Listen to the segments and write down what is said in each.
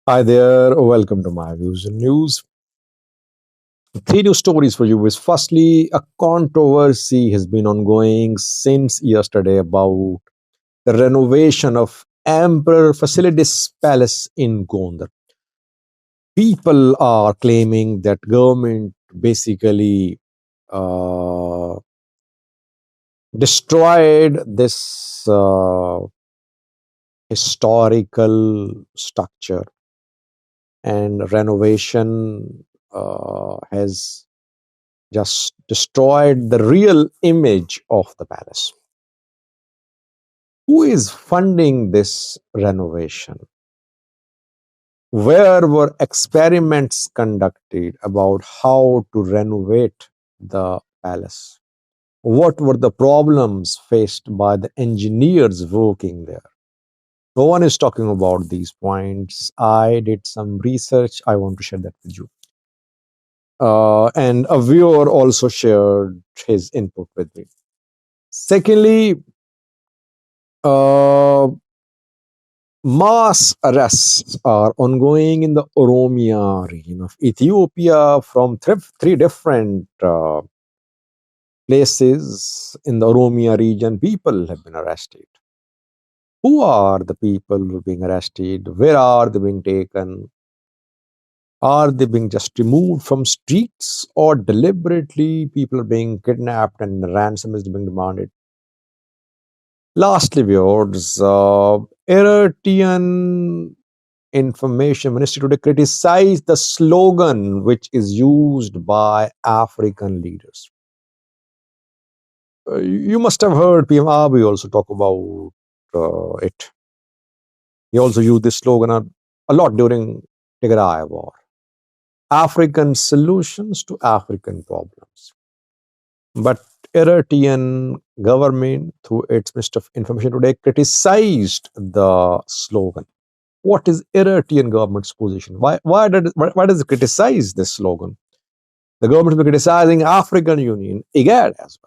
Hi there, welcome to my views and news. Three news stories for you is firstly, a controversy has been ongoing since yesterday about the renovation of Emperor Fasilides Palace in Gondar. People are claiming that government basically uh, destroyed this historical structure and renovation has just destroyed the real image of the palace. Who is funding this renovation? Where were experiments conducted about how to renovate the palace? What were the problems faced by the engineers working there? No one is talking about these points. I did some research. I want to share that with you. And a viewer also shared his input with me. Secondly, uh, mass arrests are ongoing in the Oromia region of Ethiopia from three different places in the Oromia region. People have been arrested. Who are the people who are being arrested? Where are they being taken? Are they being just removed from streets or deliberately people are being kidnapped and ransom is being demanded? Lastly, viewers, Eritrean Information Ministry today criticized the slogan which is used by African leaders. You must have heard PM Abiy also talk about it. He also used this slogan a lot during Tigray war. African solutions to African problems. But Eritrean government, through its Minister of Information today, criticized the slogan. What is Eritrean government's position? Why does it criticize this slogan? The government has been criticizing African Union, IGAD as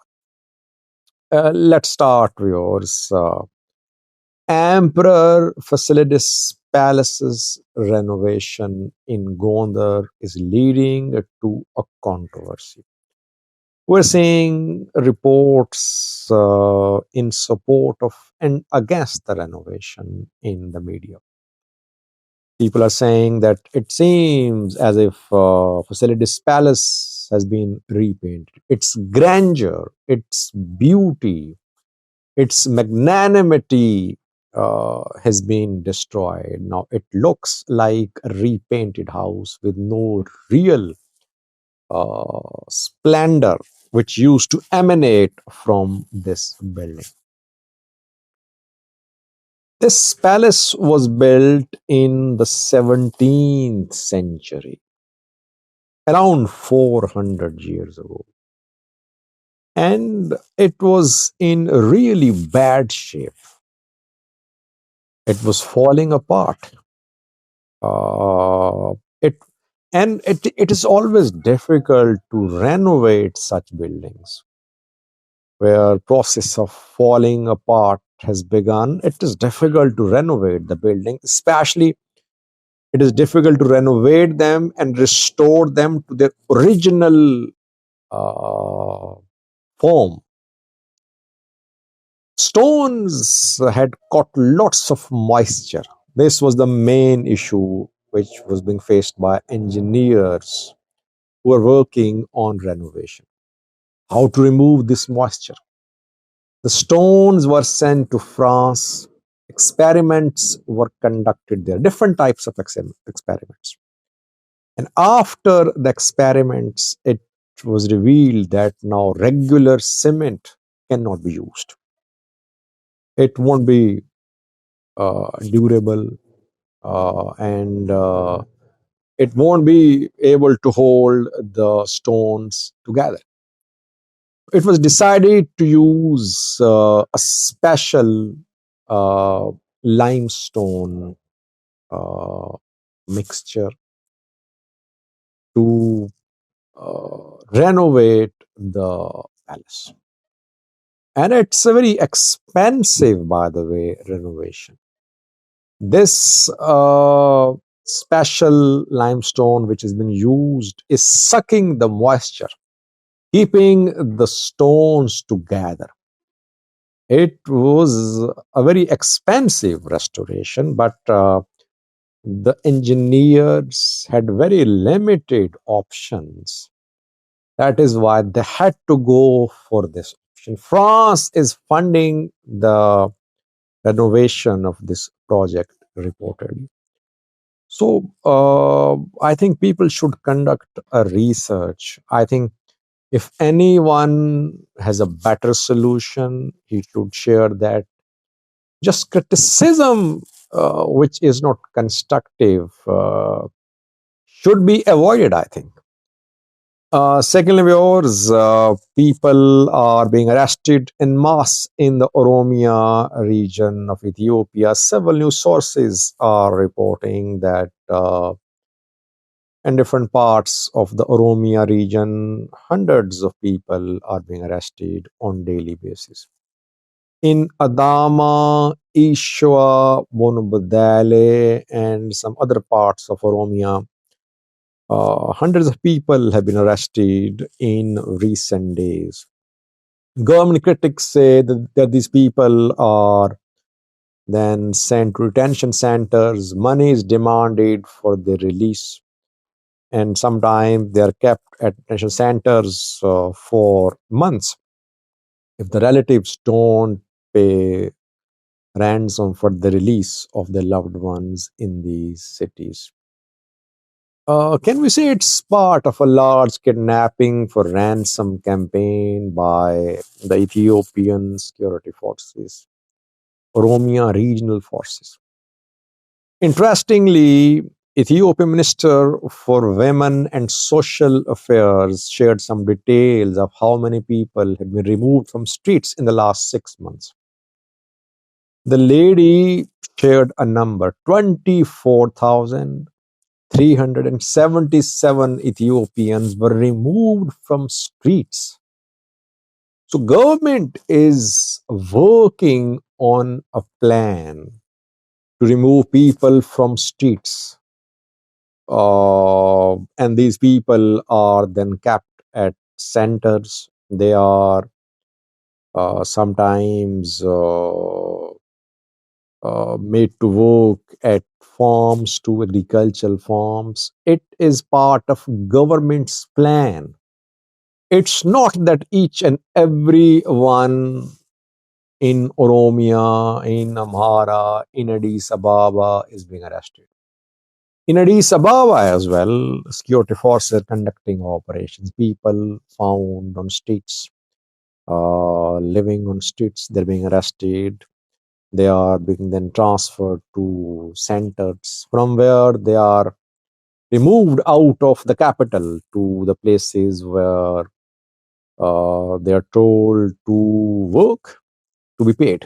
well. Let's start with yours. Emperor Fasilides Palace's renovation in Gondar is leading to a controversy. We're seeing reports in support of and against the renovation in the media. People are saying that it seems as if Fasilides Palace has been repainted. Its grandeur, its beauty, its magnanimity has been destroyed. Now it looks like a repainted house with no real splendor which used to emanate from this building. This palace was built in the 17th century, around 400 years ago. And it was in really bad shape. It was falling apart. Uh, it it is always difficult to renovate such buildings where process of falling apart has begun. It is difficult to renovate the building, especially it is difficult to renovate them and restore them to their original uh, form. Stones had caught lots of moisture. This was the main issue which was being faced by engineers who were working on renovation. How to remove this moisture? The stones were sent to France. Experiments were conducted there, different types of experiments. And after the experiments, it was revealed that now regular cement cannot be used. It won't be durable and it won't be able to hold the stones together. It was decided to use a special uh, limestone uh, mixture to renovate the palace. And it's a very expensive, by the way, renovation. This special limestone which is being used is sucking the moisture, keeping the stones together. It was a very expensive restoration, but the engineers had very limited options. That is why they had to go for this option. France is funding the renovation of this project, reportedly. So I think people should conduct a research. I think if anyone has a better solution, he should share that. Just criticism, which is not constructive, should be avoided, I think. Secondly, viewers, people are being arrested en masse in the Oromia region of Ethiopia. Several news sources are reporting that in different parts of the Oromia region, hundreds of people are being arrested on daily basis. In Adama, Ishwa, Bonobadale, and some other parts of Oromia, hundreds of people have been arrested in recent days. Government critics say that these people are then sent to detention centers. Money is demanded for their release, and sometimes they are kept at detention centers for months. If the relatives don't pay ransom for the release of their loved ones in these cities. Can we say it's part of a large kidnapping for ransom campaign by the Ethiopian security forces, Oromia regional forces? Interestingly, Ethiopian Minister for Women and Social Affairs shared some details of how many people have been removed from streets in the last 6 months. The lady shared a number: 24,377 Ethiopians were removed from streets. So government is working on a plan to remove people from streets. And these people are then kept at centers. They are sometimes made to work at farms, to agricultural farms. It is part of government's plan. It's not that each and every one in Oromia, in Amhara, in Addis Ababa is being arrested. In Addis Ababa as well, security forces are conducting operations. People found on streets, living on streets, they're being arrested. They are being then transferred to centers from where they are removed out of the capital to the places where they are told to work, to be paid.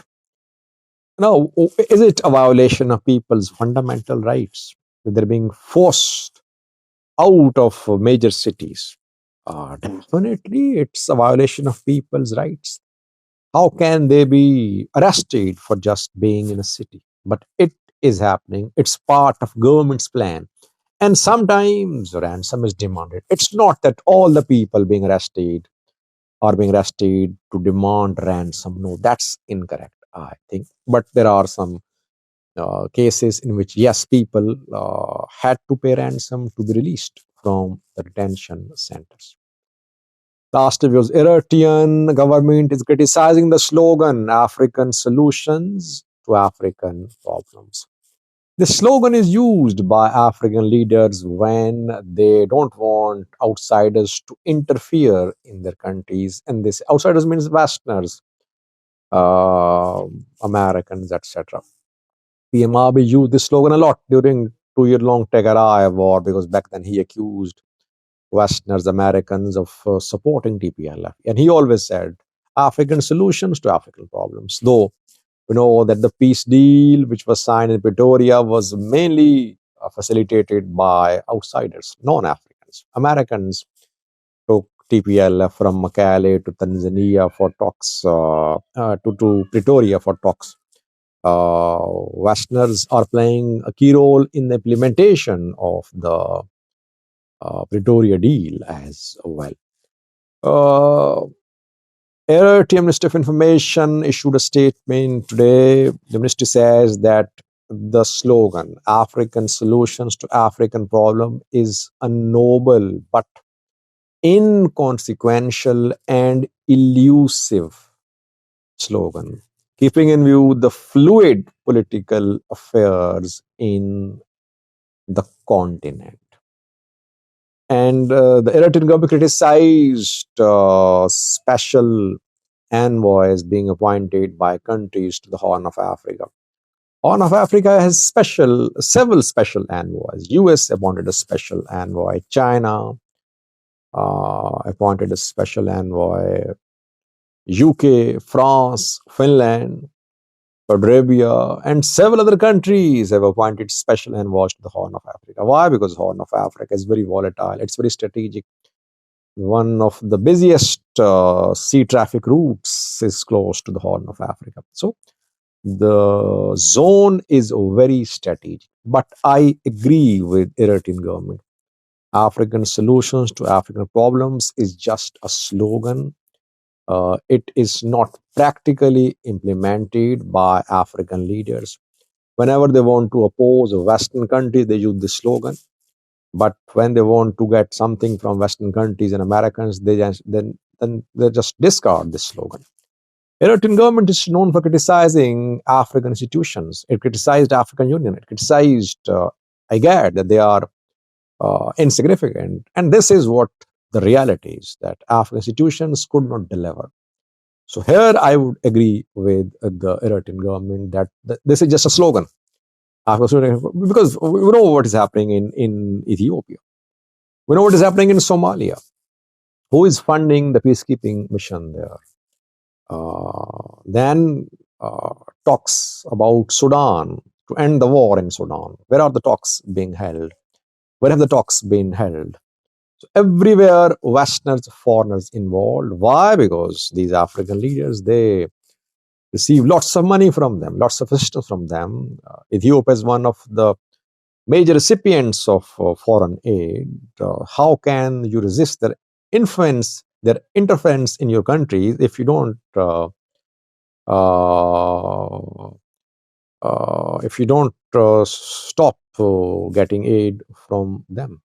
Now, is it a violation of people's fundamental rights that they're being forced out of major cities? Definitely, it's a violation of people's rights. How can they be arrested for just being in a city? But it is happening. It's part of government's plan. And sometimes ransom is demanded. It's not that all the people being arrested are being arrested to demand ransom. No, that's incorrect, I think. But there are some cases in which, yes, people had to pay ransom to be released from the detention centers. Last reviews: Eritrean government is criticizing the slogan African solutions to African problems. This slogan is used by African leaders when they don't want outsiders to interfere in their countries. And this outsiders means Westerners, Americans, etc. PM Abiy used this slogan a lot during 2 year long Tigray war because back then he accused Westerners, Americans of supporting TPLF. And he always said African solutions to African problems. Though we know that the peace deal, which was signed in Pretoria, was mainly facilitated by outsiders, non Africans. Americans took TPLF from Mekelle to Tanzania for talks, to Pretoria for talks. Westerners are playing a key role in the implementation of the Pretoria deal as well. Uh, Eritrea Ministry of Information issued a statement today. The ministry says that the slogan African solutions to African problem is a noble but inconsequential and elusive slogan, keeping in view the fluid political affairs in the continent. And the Eritrean government criticized special envoys being appointed by countries to the Horn of Africa. Horn of Africa has several special envoys. US appointed a special envoy. China appointed a special envoy. UK, France, Finland, Saudi Arabia, and several other countries have appointed special envoys to the Horn of Africa. Why? Because Horn of Africa is very volatile. It's very strategic. One of the busiest sea traffic routes is close to the Horn of Africa. So the zone is very strategic. But I agree with Eritrean government. African solutions to African problems is just a slogan. It is not practically implemented by African leaders. Whenever they want to oppose a Western country, they use this slogan. But when they want to get something from Western countries and Americans, then they just discard this slogan. Eritrean government is known for criticizing African institutions. It criticized African Union. It criticized IGAD that they are insignificant. And this is what the reality is, that African institutions could not deliver. So here I would agree with the Eritrean government that this is just a slogan. Because we know what is happening in Ethiopia. We know what is happening in Somalia. Who is funding the peacekeeping mission there? Then talks about Sudan to end the war in Sudan. Where are the talks being held? Where have the talks been held? So everywhere, Westerners, foreigners involved. Why? Because these African leaders, they receive lots of money from them, lots of assistance from them. Ethiopia is one of the major recipients of foreign aid. How can you resist their influence, their interference in your country if you don't uh, stop getting aid from them?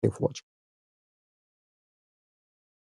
Thank you for watching.